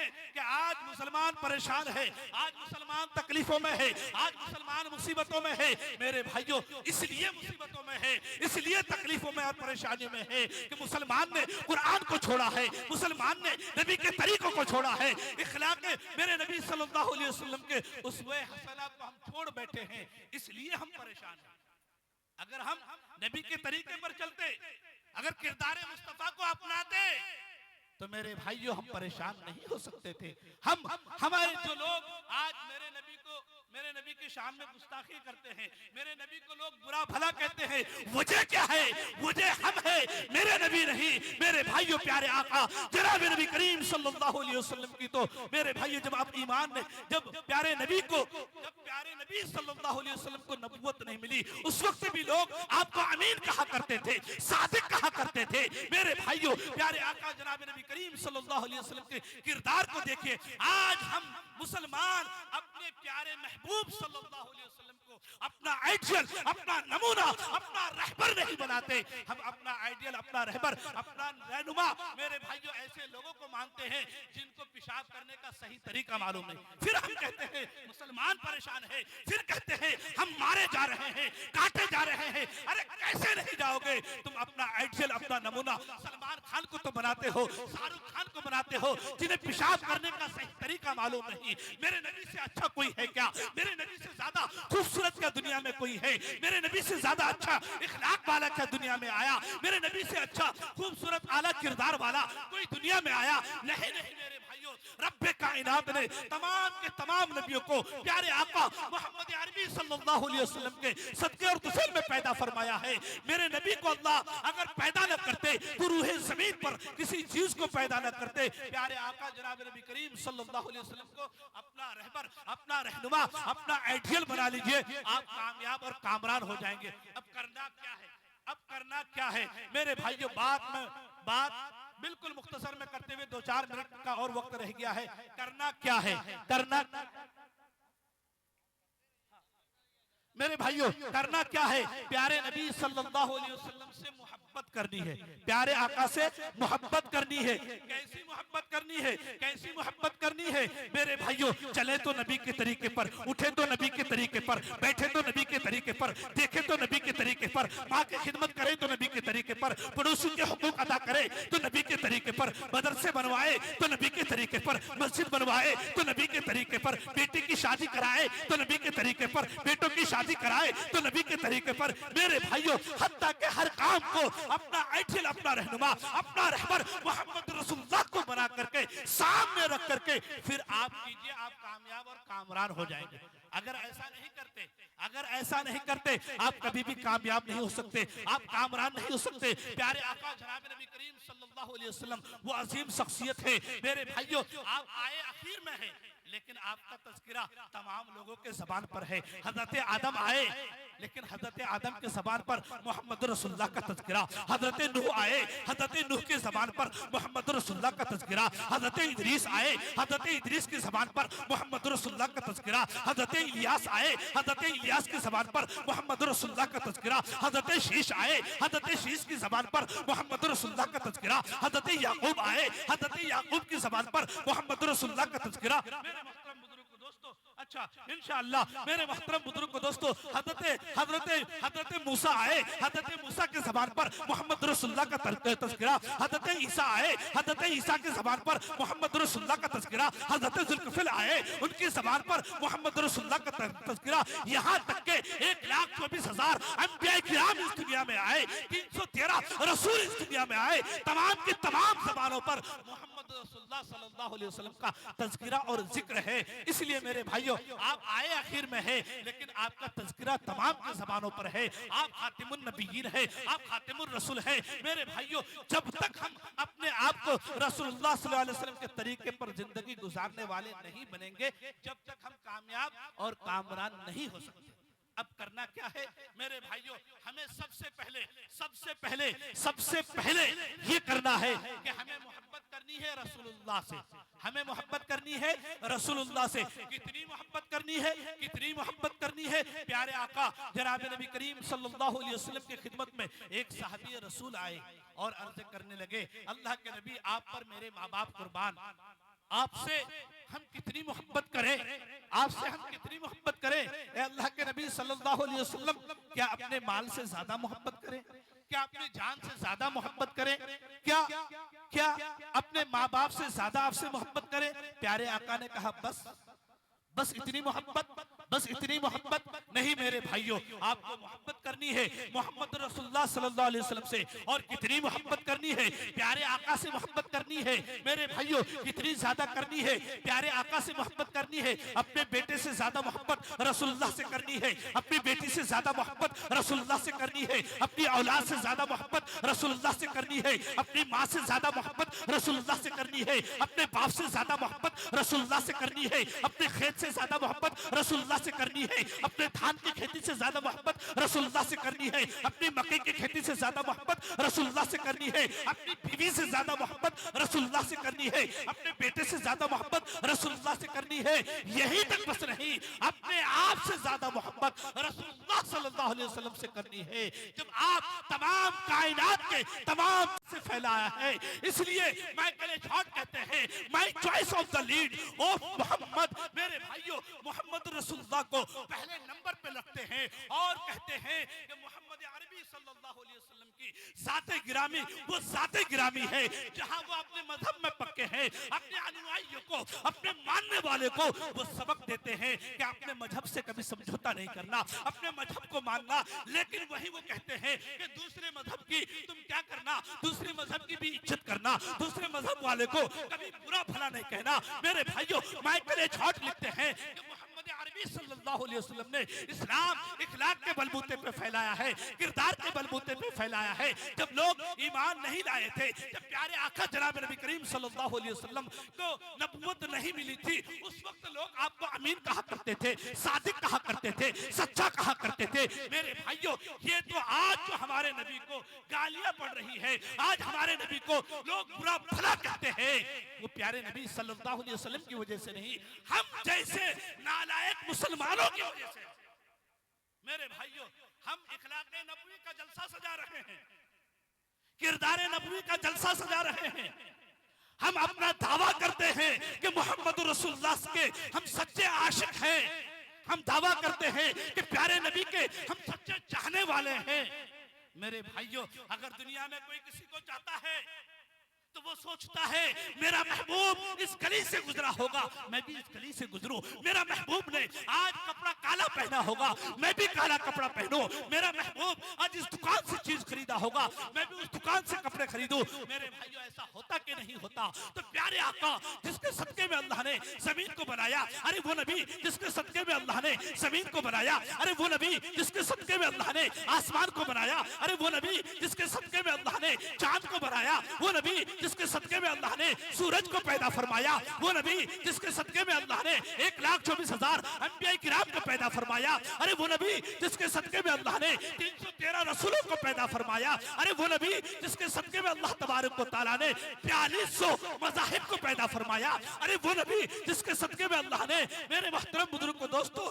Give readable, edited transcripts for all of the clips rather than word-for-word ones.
कि आज मुसलमान परेशान है, आज मुसलमान तकलीफों में है, आज मुसलमान मुसीबतों में है। मेरे भाइयों, इसलिए मुसीबतों में है, इसलिए तकलीफों में और परेशानियों में है कि मुसलमान ने कुरान को छोड़ा है, मुसलमान ने नबी के तरीकों को छोड़ा है, इखलाक मेरे नबी सल्लल्लाहु अलैहि वसल्लम के उसवे हसना को हम छोड़ बैठे हैं, इसलिए हम परेशान हैं। अगर हम नबी के तरीके पर चलते, अगर किरदार मुस्तफा को अपनाते, तो मेरे भाइयों हम परेशान नहीं हो सकते थे। हमारे जो लोग आज मेरे नबी के शान में गुस्ताखी करते हैं, मेरे नबी को लोग बुरा भला कहते हैं, वजह क्या है? वजह हम है, मेरे नबी नहीं। मेरे भाइयों, प्यारे आका जनाब नबी करीम सल्लल्लाहु अलैहि वसल्लम की तो मेरे भाइयों, जब आप ईमान ने जब प्यारे नबी सल्लल्लाहु अलैहि वसल्लम को नबूवत नहीं मिली, उस वक्त भी लोग आपको अमीन कहा करते थे, सादिक कहा करते थे। मेरे भाइयों, प्यारे आका जनाब नबी करीम सल्लल्लाहु अलैहि वसल्लम के किरदार को देखिए। आज हम मुसलमान अपने प्यारे महबूब सल्लल्लाहु अलैहि वसल्लम को अपना आइडियल, अपना नमूना, अपना रहबर नहीं बनाते। हम अपना आइडियल, अपना रहबर, अपना रहनुमा मेरे भाइयों ऐसे लोगों को मानते हैं जिनको पेशाब करने का सही तरीका मालूम नहीं। फिर हम कहते हैं मुसलमान परेशान है, फिर कहते हैं हम मारे जा रहे हैं, काटे जा रहे हैं। अरे कैसे नहीं जाओगे? तुम अपना आइडियल, अपना नमूना सलमान खान को तो बनाते हो, शाहरुख खान को बनाते हो, जिन्हें पेशाब करने का सही तरीका मालूम नहीं। मेरे नबी से अच्छा कोई है क्या? मेरे नबी से ज्यादा खूबसूरत क्या दुनिया में कोई है? मेरे नबी से ज्यादा अच्छा इखलाक वाला क्या दुनिया में आया? मेरे नबी से अच्छा खूबसूरत आला किरदार वाला कोई दुनिया में आया? नहीं नहीं मेरे भाइयों, रब्बे कायनात ने तमाम के तमाम नबियों को प्यारे आका मोहम्मद अरबी सल्लल्लाहु अलैहि वसल्लम के सदके और दुफैल में पैदा फरमाया है। मेरे नबी को अल्लाह अगर पैदा न करते तो रूहे जमीन पर किसी चीज को पैदा न करते। प्यारे आका जनाब नबी करीम सल्लल्लाहु अलैहि वसल्लम को अपना रहबर, अपना रहनुमा, अपना आइडियल बना लीजिए, आप कामयाब और कामरान हो जाएंगे। अब करना क्या है? अब करना क्या है मेरे भाइयों? बात बिल्कुल मुख्तसर में करते हुए 2-4 मिनट का और वक्त रह गया है। करना क्या है? करना मेरे भाइयों, करना क्या है? प्यारे नबी सल्लल्लाहु अलैहि वसल्लम से मोहब्बत करनी है, प्यारे आका से मोहब्बत करनी है। कैसी मोहब्बत करनी है? कैसी मोहब्बत करनी है मेरे भाइयों? चले तो नबी के तरीके पर, उठे तो नबी के तरीके पर, बैठे तो नबी के तरीके पर, देखे तो नबी के तरीके पर, माँ की खिदमत करे तो नबी के तरीके पर, पड़ोसी के हुकूक अदा करे तो नबी के तरीके पर, मदरसे बनवाए तो नबी के तरीके पर, मस्जिद बनवाए तो नबी के तरीके पर, बेटी की शादी कराए तो नबी के तरीके पर, बेटों की शादी कराए तो नबी के तरीके पर। मेरे भाइयों, हत्ता के हर काम को अपना आइडियल, अपना रहनुमा, अपना रहबर मोहम्मद रसूलुल्लाह को बना करके सामने रख करके फिर आप कीजिए, आप कामयाब और कामरान हो जाएंगे। अगर ऐसा नहीं करते, अगर ऐसा नहीं करते, आप कभी भी कामयाब नहीं हो सकते, आप कामरान नहीं हो सकते। प्यारे आका जनाब नबी करीम सल्लल्लाहु अलैहि वसल्लम वो अजीम शख्सियत है। मेरे भाइयों, आप आए आखिर में है, लेकिन आपका तज़किरा तमाम लोगों के ज़बान पर है। हजरत आदम आए, लेकिन हजरत आदम के ज़बान पर मोहम्मद रसूलुल्लाह का तज़किरा। हजरत नूह आए, हजरत नूह के ज़बान पर मोहम्मद रसूलुल्लाह का तज़किरा। हजरत इदरीस आए, हजरत इदरीस की ज़बान पर मोहम्मद रसूलुल्लाह का तज़किरा। हजरत इलियास आए, हजरत इलियास की ज़बान पर मोहम्मद रसूलुल्लाह का तज़किरा। हजरत शीश आए, हजरत शीश की ज़बान पर मोहम्मद रसूलुल्लाह का तज़किरा। हजरत याकूब आए, हजरत याकूब की ज़बान पर मोहम्मद रसूलुल्लाह का तज़किरा। मेरे मोहतरम बुजुर्ग दोस्तों, अच्छा इंशाअल्लाह मेरे मोहतरम बुजुर्ग दोस्तों, हजरत मूसा आए, हजरत मूसा के ज़बान पर मोहम्मद रसूलुल्लाह का तज़किरा। हजरत ईसा आए, हजरत ईसा के ज़बान पर मोहम्मद रसूलुल्लाह का तज़किरा। हजरत जुल्किफल आए, उनकी ज़बान पर मोहम्मद रसूलुल्लाह का तज़किरा। यहाँ तक के 1,24,000 अंबिया किराम इस दुनिया में आए, 313 रसूल इस दुनिया में आए, तमाम की तमाम ज़बानों पर मोहम्मद रसूलुल्लाह सल्लल्लाहु अलैहि वसल्लम का तज़किरा और जिक्र है। इसलिए मेरे भाइयों, आप आए आखिर में है, लेकिन आपका तज़किरा तमाम की ज़बानों पर है। आप खातिमुन नबिय्यीन है, आप खातिमुर रसूल है। मेरे भाइयों, जब तक हम अपने आप को रसूलुल्लाह सल्लल्लाहु अलैहि वसल्लम के तरीके पर जिंदगी गुजारने वाले नहीं बनेंगे, जब तक हम कामयाब और कामरान नहीं हो सकते। अब करना क्या है मेरे भाइयों? हमें सबसे पहले ये करना है कि हमें मोहब्बत करनी है रसूलुल्लाह से। हमें मोहब्बत करनी है रसूलुल्लाह से। कितनी मोहब्बत करनी है? कितनी मोहब्बत करनी है? प्यारे आका जनाब नबी करीम सल्लल्लाहु अलैहि वसल्लम की खिदमत में एक सहाबी रसूल आए और अर्ज करने लगे, अल्लाह के नबी, आप पर मेरे माँ बाप कुर्बान, आपसे हम कितनी मोहब्बत करें, आपसे हम कितनी मोहब्बत करें। ए अल्लाह के नबी सल्लल्लाहु अलैहि वसल्लम, क्या अपने माल से ज्यादा मोहब्बत करें? क्या अपनी जान से ज्यादा मोहब्बत करें? क्या क्या अपने माँ बाप से ज्यादा आपसे मोहब्बत करें? प्यारे आका ने कहा बस बस इतनी मोहब्बत, बस इतनी मोहब्बत नहीं मेरे भाइयों, आपको मोहब्बत करनी है मोहम्मद रसूलुल्लाह सल्लल्लाहु अलैहि वसल्लम से। और कितनी मोहब्बत करनी है, प्यारे आका से मोहब्बत करनी है मेरे भाइयों, कितनी ज्यादा करनी है। प्यारे आका से मोहब्बत करनी है, अपने बेटे से ज्यादा मोहब्बत रसूलुल्लाह से करनी है, अपनी बेटी से ज्यादा मोहब्बत रसूलुल्लाह से करनी है, अपनी औलाद से ज्यादा मोहब्बत रसूलुल्लाह से करनी है, अपनी माँ से ज्यादा मोहब्बत रसूलुल्लाह से करनी है, अपने बाप से ज्यादा मोहब्बत रसूलुल्लाह से करनी है, अपने खेत से ज्यादा मोहब्बत रसूलुल्लाह से करनी है, अपने धान की खेती से ज्यादा मोहब्बत रसूलुल्लाह से करनी है, अपनी मकई की खेती से ज्यादा मोहब्बत रसूलुल्लाह से करनी है, अपनी बीवी से ज्यादा मोहब्बत रसूलुल्लाह से करनी है, अपने बेटे से ज्यादा मोहब्बत रसूलुल्लाह से करनी है। यही तक बस नहीं, अपने आप से ज्यादा मोहब्बत रसूलुल्लाह सल्लल्लाहु अलैहि वसल्लम से करनी है। जब आप तमाम कायनात के तमाम से फैलाया है, इसलिए मैं कहते हैं my choice of the lead of Mohammad. मेरे भाइयों, मोहम्मद रसूलुल्लाह को पहले नंबर पे रखते हैं और कहते हैं कि मोहम्मद अरबी सल्लल्लाहु अलैहि वसल्लम की ज़ाते गिरामी वो ज़ाते गिरामी है जहां वो अपने मजहब में पक्के हैं, अपने अनुयायियों को, अपने मानने वाले को वो सबक देते हैं कि अपने मजहब से कभी समझौता नहीं करना, अपने मजहब को मानना। लेकिन वही वो कहते हैं कि दूसरे मजहब की तुम क्या करना, दूसरे मजहब की भी इज्जत करना, दूसरे मजहब वाले को कभी बुरा भला नहीं कहना। मेरे भाइयों, माइकल एच हॉट लिखते हैं कि मोहम्मद अरबी सल्लल्लाहु अलैहि वसल्लम ने इस्लाम इखलाक के बलबूते पे फैलाया है, किरदार के बलबूते पे फैलाया है। जब लोग ईमान नहीं लाए थे, जब प्यारे आका जनाब नबी करीम सल्लल्लाहु अलैहि वसल्लम को नबूवत नहीं मिली थी, उस वक्त लोग आपको अमीन कहा करते थे, सादिक कहा करते थे, सच्चा कहा करते थे। मेरे भाइयों, ये तो आज जो हमारे नबी को गालियां पड़ रही है, आज हमारे नबी को लोग बुरा भला कहते हैं, वो प्यारे नबी सल्लल्लाहु अलैहि वसल्लम की वजह से नहीं, हम जैसे नालायक मुसलमानों की वजह से। मेरे भाइयों, हम इखलाक़े नबवी का जलसा सजा रहे हैं, किरदार नबवी का जलसा सजा रहे हैं। हम अपना दावा करते हैं कि मोहम्मद रसूलुल्लाह के हम सच्चे आशिक हैं, हम दावा करते हैं कि प्यारे नबी के हम सच्चे चाहने वाले हैं। मेरे भाइयों, अगर दुनिया में कोई किसी को चाहता है तो वो सोचता है मेरा महबूब इस गली से गुजरा होगा, मैं भी इस गली से गुजरूं। मेरा महबूब ने आज कपड़ा काला पहना होगा, मैं भी काला कपड़ा पहनूं। मेरा महबूब आज इस दुकान से चीज खरीदा होगा, मैं भी उस दुकान से कपड़े खरीदूं। मेरे भाइयों, ऐसा होता कि नहीं होता? तो प्यारे आका जिसके सदके में अल्लाह ने जमीन को बनाया, अरे वो नबी जिसके सदके में अल्लाह ने जमीन को बनाया, अरे वो नबी जिसके सदके में अल्लाह ने आसमान को बनाया, अरे वो नबी जिसके सदके में अल्लाह ने चांद को बनाया, वो नबी जिसके सदके में अल्लाह ने सूरज को पैदा फरमाया, वो नबी जिसके सदके में अल्लाह ने 1,24,000 अंबिया किराम को पैदा फरमाया, अरे वो नबी जिसके सदके में अल्लाह ने 313 रसूलों को पैदा फरमाया, अरे वो नबी जिसके सदके में अल्लाह तबारक व तआला ने 4200 मज़ाहिब को पैदा फरमाया, अरे वो नबी जिसके सदके में अल्लाह ने, मेरे मोहतरम बुजुर्ग दोस्तों,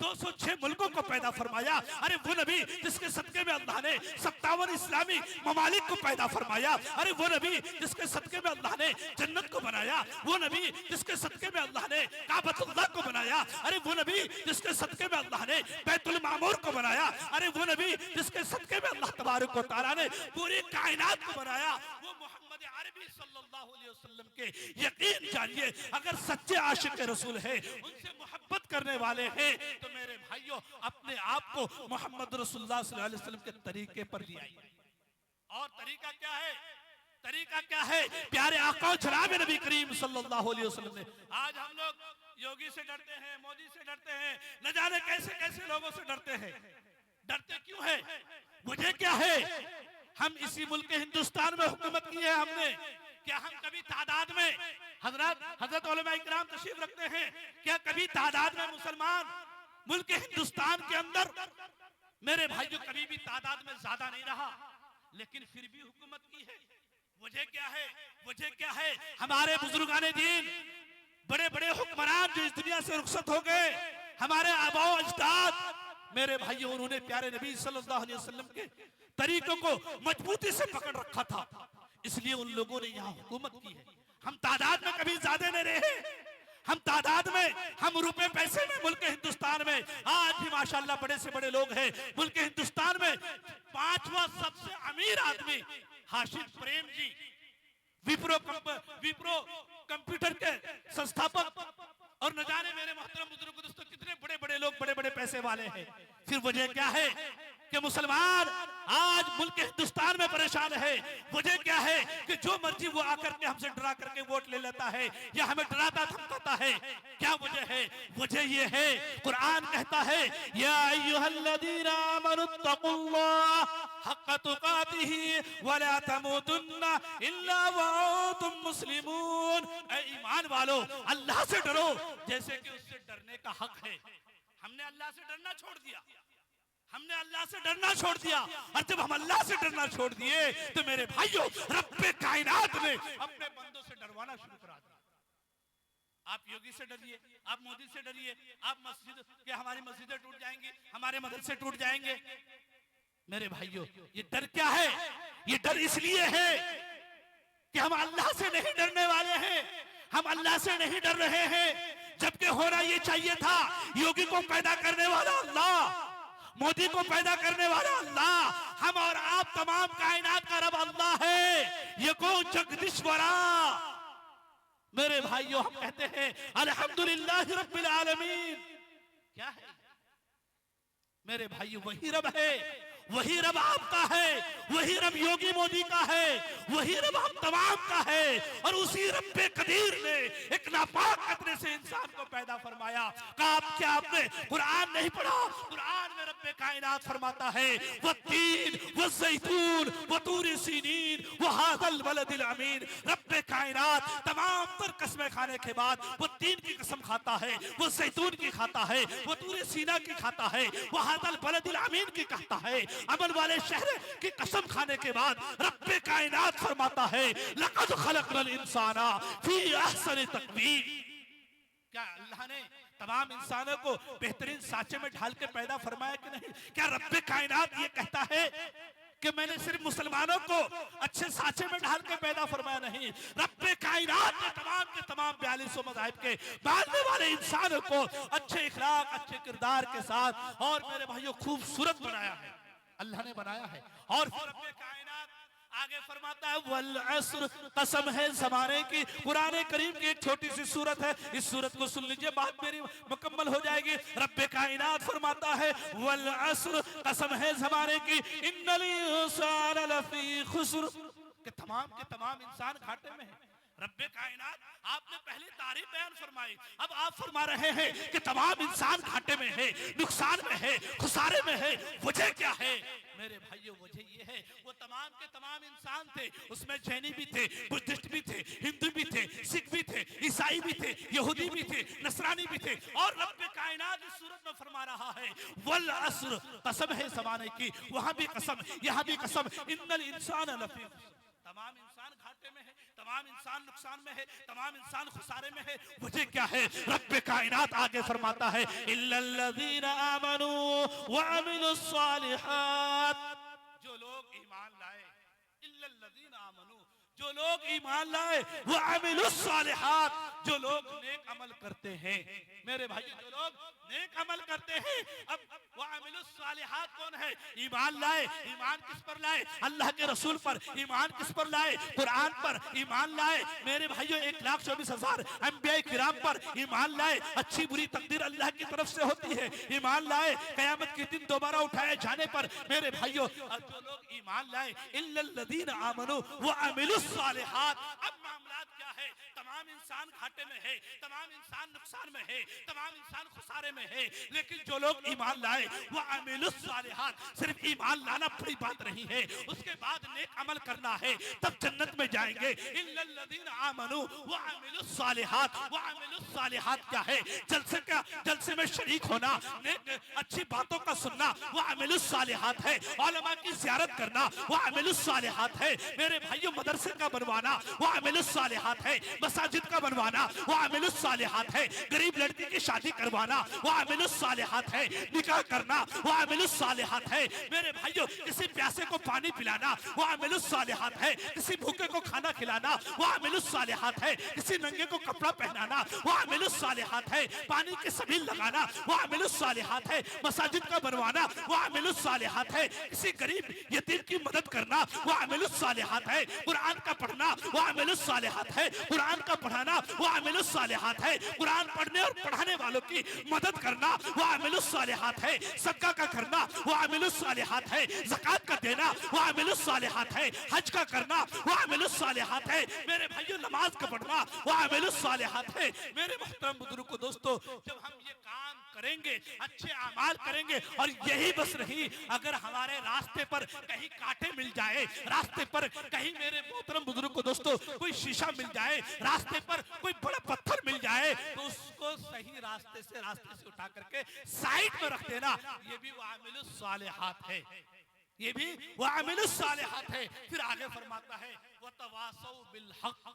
206 मुल्कों को पैदा फरमाया, अरे वो नबी जिसके सदके में अल्लाह ने 57 इस्लामी ममालिक को पैदा फरमाया, अरे वो नबी जिसके सदके में अल्लाह ने जन्नत को बनाया, वो नबी जिसके सदके में अल्लाह ने काबतुल्लाह को बनाया, अरे वो नबी जिसके सदके में अल्लाह ने बैतुल मामूर को बनाया, अरे वो नबी जिसके सदके में अल्लाह तबारक व तआला ने पूरी कायनात को बनाया, वो मोहम्मद अरबी सल्लल्लाहु अलैहि वसल्लम के यकीन जानिए, अगर सच्चे आशिक रसूल है, उनसे मोहब्बत करने वाले हैं, तो मेरे भाइयों अपने आप को मोहम्मद रसूलुल्लाह सल्लल्लाहु अलैहि वसल्लम के तरीके पर ले आइए। और तरीका क्या है? तरीका क्या है? प्यारे आका जनाब नबी करीम सल्लल्लाहु अलैहि वसल्लम ने। आज हम लोग योगी से डरते हैं, मोदी से डरते हैं, न जाने कैसे कैसे लोगों से डरते हैं। डरते क्यों है? मुझे क्या है? हम इसी मुल्क के हिंदुस्तान में हुकूमत की है हमने। क्या हम कभी तादाद में हजरत उलमा इकराम तशरीफ रखते हैं, क्या कभी तादाद में मुसलमान मुल्क के हिंदुस्तान के अंदर, मेरे भाइयों, कभी भी तादाद में ज्यादा नहीं रहा, लेकिन फिर भी हुकूमत की है। वजह क्या है? वजह क्या है? हमारे बुजुर्गाने दीन, बड़े बड़े हुक्मरान जो इस दुनिया से रुखसत हो गए, हमारे आबाओ अजदाद, मेरे भाइयों, उन्होंने प्यारे नबी सल्लल्लाहु अलैहि वसल्लम के तरीकों को मजबूती से पकड़ रखा था, इसलिए उन लोगों ने यहाँ हुकूमत की है। हम तादाद में कभी ज्यादा नहीं रहे, हम तादाद में, हम रुपए पैसे में मुल्क हिंदुस्तान में आज भी माशाल्लाह बड़े से बड़े लोग हैं। मुल्क हिंदुस्तान में 5वां सबसे अमीर आदमी हाशिद प्रेम जी, विप्रो कंप्यूटर के संस्थापक, और न जाने मेरे मोहतरम बुजुर्ग दोस्तों कितने बड़े बड़े लोग, बड़े बड़े पैसे वाले हैं। फिर वजह क्या है कि मुसलमान आज मुल्क हिंदुस्तान में परेशान है? वजह क्या है कि जो मर्जी वो आकर के हमसे डरा करके वोट ले लेता है या हमें डराता धमकाता है। क्या वजह है? वजह ये है, कुरान कहता है या अय्युहल्लज़ीना आमनुत्तकुल्लाह हक़्क़ तुक़ातिही वला तमूतुन्ना इल्ला व अंतुम मुस्लिमून। ऐ ईमान वालो, अल्लाह से डरो जैसे कि उससे डरने का हक है। हमने अल्लाह से डरना छोड़ दिया, हमने अल्लाह से डरना छोड़ दिया, और जब हम अल्लाह से डरना छोड़ दिए तो मेरे भाइयों रब्बे कायनात ने अपने बंदों से डरवाना शुरू करा दिया। आप योगी से डरिए, आप मोदी से डरिए, आप मस्जिद के, हमारी मस्जिदें टूट जाएंगी, हमारे मदरसे टूट जाएंगे। मेरे भाइयों ये डर क्या है? ये डर इसलिए है कि हम अल्लाह से नहीं डरने वाले हैं, हम अल्लाह से नहीं डर रहे हैं। जबकि होना ये चाहिए था, योगी को पैदा करने वाला अल्लाह, मोदी को पैदा करने वाला अल्लाह, हम और आप तमाम कायनात का रब अल्लाह है। ये कौन जगदीश्वरा। मेरे भाइयों हम कहते हैं अल्हम्दुलिल्लाह रब्बिल आलमीन। क्या है मेरे भाइयों? वही रब है, वही रब आपका है, वही रब योगी मोदी का है, वही रब हम तमाम का है। और उसी रब्बे कदीर ने एक नापाक कतरे से इंसान को पैदा फरमाया। क्या आपने कुरान नहीं पढ़ा? कुरान में रब्बे कायनात फरमाता है वत्तीन वज़ैतून वतूर सीनीन वहाज़ल बलदिल अमीन। रब्बे कायनात तमाम तर कसमें खाने के बाद वो तीन की कसम खाता है, वो जैतून की खाता है, वो तूर सीना की खाता है, वहाज़ल बलदिल अमीन की कहता है। अमन वाले शहर की कसम खाने के बाद रब्बे कायनात फरमाता है लक़द खलक़नल इंसाना फी अहसनि तक़वीम। क्या अल्लाह ने तमाम इंसानों को बेहतरीन साँचे में ढाल के पैदा फरमाया कि नहीं? क्या रब्बे कायनात ये कहता है कि मैंने सिर्फ मुसलमानों को अच्छे साँचे में ढाल के पैदा फरमाया? नहीं, रब्बे कायनात ने तमाम के तमाम 42 मज़ाहिब के मानने वाले इंसानों को अच्छे इखलाक, अच्छे किरदार के साथ और मेरे भाइयों खूबसूरत बनाया है, अल्लाह ने बनाया है। और रब्बे कायनात आगे फरमाता है वल अस्र, कसम है ज़माने की। कुरान करीम की एक छोटी सी सूरत है, इस सूरत को सुन लीजिए, बात मेरी मुकम्मल हो जाएगी। रब्बे कायनात फरमाता है वल अस्र, कसम है ज़माने की, इन्नल इंसान लफी खुस्र, कि तमाम के तमाम इंसान घाटे में है। रब्बे कायनात आपने पहले तारीफ बयान फरमाई, अब आप फरमा रहे हैं कि तमाम इंसान घाटे में है, नुकसान में है, खुसारे में है। वजह क्या है मेरे भाइयों? वजह ये है वो तमाम के तमाम इंसान थे, उसमें जैनी भी थे, बुद्धिस्ट भी थे, हिंदू भी थे, सिख भी थे, ईसाई भी थे, यहूदी भी थे, नसरानी भी थे। और रब्बे कायनात इस सूरत में फरमा रहा है वल अस्र, कसम है ज़माने की, वहां भी कसम, यहाँ भी कसम, इन्नल इंसान लफी, तमाम इंसान घाटे में है, तमाम इंसान नुकसान में है, तमाम इंसान खुसारे में है। वजह क्या है? रब्बे कायनात आगे फरमाता है इल्लल्लज़ीना आमनू व अमिलुस सालिहात, जो लोग ईमान लाए, इल्लल्लज़ीना आमनू, जो लोग ईमान लाए, वो अमिलुस सालिहात, जो लोग नेक अमल करते हैं। मेरे भाई जो लोग नेक अमल करते हैं, अब वो अमिलुस सालिहात कौन है? ईमान लाए। ईमान किस पर लाए? अल्लाह के रसूल पर। ईमान किस पर लाए? कुरान पर ईमान लाए। मेरे भाइयों 1,24,000 अंबिया किराम पर ईमान लाए। अच्छी बुरी तकदीर अल्लाह की तरफ से होती है, ईमान लाए। कयामत के दिन दोबारा उठाए जाने पर मेरे भाइयों जो लोग ईमान लाए, इल्लल्लज़ीना आमनू व अमिलुस सालिहात। अब मामला क्या है? तमाम इंसान घाटे में है, तमाम इंसान नुकसान में है, तमाम इंसान खुसारे में है, लेकिन जो लोग ईमान लाए वो अमीलुस सालिहात, सिर्फ ईमान लाना बड़ी बात नहीं है, उसके बाद नेक अमल करना है, तब जन्नत में जाएंगे। इल्लल्लज़ीना आमनू व अमीलुस सालिहात। व अमीलुस सालिहात क्या है? जलसे में शरीक होना, नेक अच्छी बातों का सुनना, वो अमीलुस सालिहात है। उलमा की ज़ियारत करना, वो अमीलुस सालिहात है। मेरे भाइयों मदरसे का बनवाना, वो अमीलुस सालिहात है। मसाजिद का बनवाना वो आमिलुस सालिहात है, गरीब लड़की की शादी करवाना वो आमिलुस सालिहात है, निकाह करना वो आमिलुस सालिहात है। मेरे भाइयों, किसी प्यासे को पानी पिलाना वो आमिलुस सालिहात है, किसी भूखे को खाना खिलाना वो आमिलुस सालिहात है, किसी नंगे को कपड़ा पहनाना वो आमिलुस सालिहात है, पानी की सबील लगाना वो आमिलुस सालिहात है, मसाजिद का बनवाना वो आमिलुस सालिहात है, किसी गरीब यतीम की मदद करना वो आमिलुस सालिहात है, कुरान का पढ़ना वो आमिलुस सालिहात है, कुरान का पढ़ाना वो आमिलुस सालिहात है, कुरान पढ़ने और पढ़ाने वालों की मदद करना वो आमिलुस सालिहात है, सदका का करना वो आमिलुस सालिहात है, ज़कात का देना वो आमिलुस सालिहात है, हज का करना वो आमिलुस सालिहात है। मेरे भाइयों, नमाज का पढ़ना वो आमिलुस सालिहात है। मेरे मोहतरम बुजुर्गों, दोस्तों, जब हम ये काम करेंगे, अच्छे अमाल करेंगे, और यही बस नहीं, अगर हमारे रास्ते पर कहीं कांटे मिल जाए, रास्ते पर कहीं, मेरे मोहतरम बुजुर्गों, दोस्तों, कोई शीशा मिल जाए, रास्ते पर कोई बड़ा पत्थर मिल जाए, तो उसको सही रास्ते से उठा करके साइड में रख देना, ये भी वो आमिलुस सालिहात है, ये भी वो आमिलुस सालिहात है। फिर आगे फरमाता है वतवासौ बिल हक,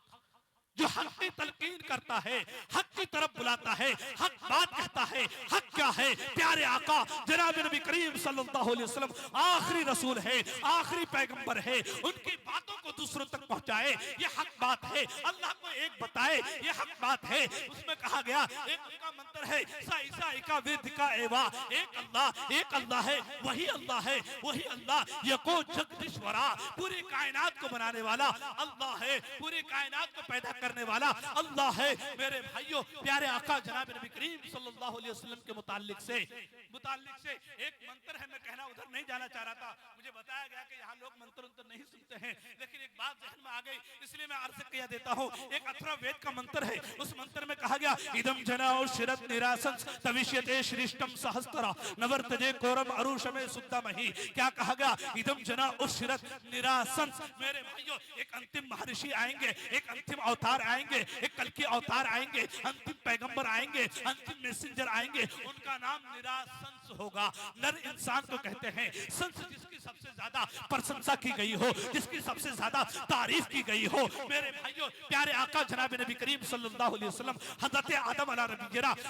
जो हक की तलकीन करता है, हक की तरफ बुलाता है, हक बात कहता है। हक क्या है? प्यारे आका जनाब नबी करीम सल्लल्लाहु अलैहि वसल्लम आखिरी रसूल है, आखिरी पैगंबर है, उनकी बातों को दूसरों तक पहुंचाए, ये हक बात है। अल्लाह को एक बताए, ये हक बात है। उसमें कहा गया, एक उनका मंत्र है, सा ईसा इका वेदिका एवा, एक अल्लाह है, वही अल्लाह है, वही अल्लाह, यको जगदीश्वरा, पूरी कायनात को बनाने वाला अल्लाह है, पूरी कायनात को पैदा करने वाला अल्लाह है। मेरे भाइयों, प्यारे आका जनाब नबी करीम सल्लल्लाहु अलैहि वसल्लम के मुताल्लिक से एक मंत्र है, मैं कहना उधर नहीं जाना चाह रहा था, मुझे बताया गया कि यहाँ लोग मंत्र नहीं सुनते हैं, लेकिन एक बात जहन में आ गई, इसलिए मैं अर्ज किया देता हूँ। एक अथर्ववेद का मंत्र है, उस मंत्र में कहा गया, इदम जना शिरत निरासंस तविष्यते श्रेष्ठम सहस्त्रा नवर्तजे कोरम अरुषमे सुद्दामहि। क्या कहा गया? इदम जना शिरत निरासंस। मेरे भाइयों, एक अंतिम महर्षि आएंगे, एक अंतिम अवतार आएंगे, एक कल के अवतार आएंगे, अंतिम पैगंबर आएंगे, अंतिम मैसेंजर आएंगे, उनका नाम निरासंस होगा। नर इंसान को कहते हैं संस, जिसकी सबसे ज्यादा प्रशंसा की गई हो, जिसकी सबसे ज्यादा तारीफ की गई हो। मेरे भाइयों, प्यारे आका जनाब नबी करीम सल्लल्लाहु अलैहि वसल्लम हजरत आदम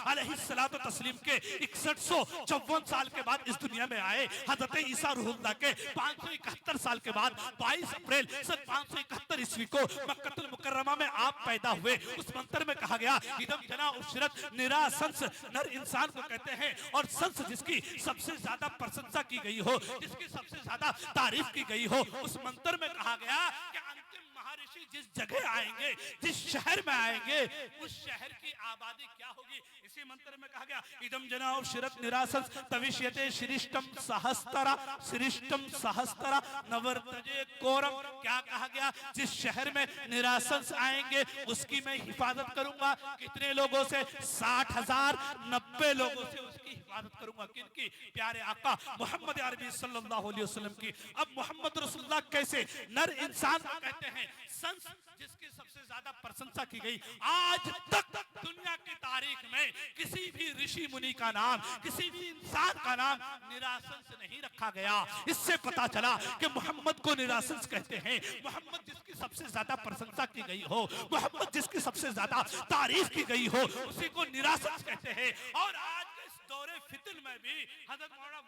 अलैहिस्सलातु तस्लीम के 6154 साल के बाद इस दुनिया में आए। हजरत ईसा रूहुल्लाह के 571 साल के बाद 22 अप्रैल सन 571 ईस्वी को मक्कतुल मुकर्रमा में आप पैदा हुए। उस मंत्र में कहा गया, इदम जना उशरत निरासंस, नर इंसान को कहते हैं, और संस जिसकी सबसे ज्यादा प्रशंसा की गई हो, जिसकी सबसे ज्यादा तारीफ की गई हो। उस मंत्र में कहा गया कि अंतिम महर्षि जिस जगह आएंगे, जिस शहर में आएंगे, उस शहर की आबादी क्या होगी? इसी मंत्र में कहा गया, इदम जना शिरत निरासंस तविष्यते श्रेष्ठम सहस्त्रा नवर्तजे कोरम। क्या कहा गया? जिस शहर में निरासंस आएंगे उसकी मैं हिफाजत करूंगा। कितने लोगों से? 60,000, 90 लोगों से उसकी हिफाजत करूंगा। किनकी? प्यारे आका मोहम्मद अरबी सल्लल्लाहु अलैहि वसल्लम की। अब मोहम्मद रसूलुल्लाह कैसे? नर इंसान को कहते हैं संस, जिसकी सबसे ज्यादा प्रशंसा की गई। आज तक दुनिया की तारीख में किसी भी ऋषि मुनि का नाम, किसी भी इंसान का नाम निरासंस नहीं रखा गया। इससे पता चला कि मोहम्मद को निरासंस कहते हैं। मोहम्मद जिसकी सबसे ज्यादा प्रशंसा की गई हो, मोहम्मद जिसकी सबसे ज्यादा तारीफ की गई हो, उसी को निरासंस कहते हैं। और आज के इस दौरे फितन में भी हजरत मौलाना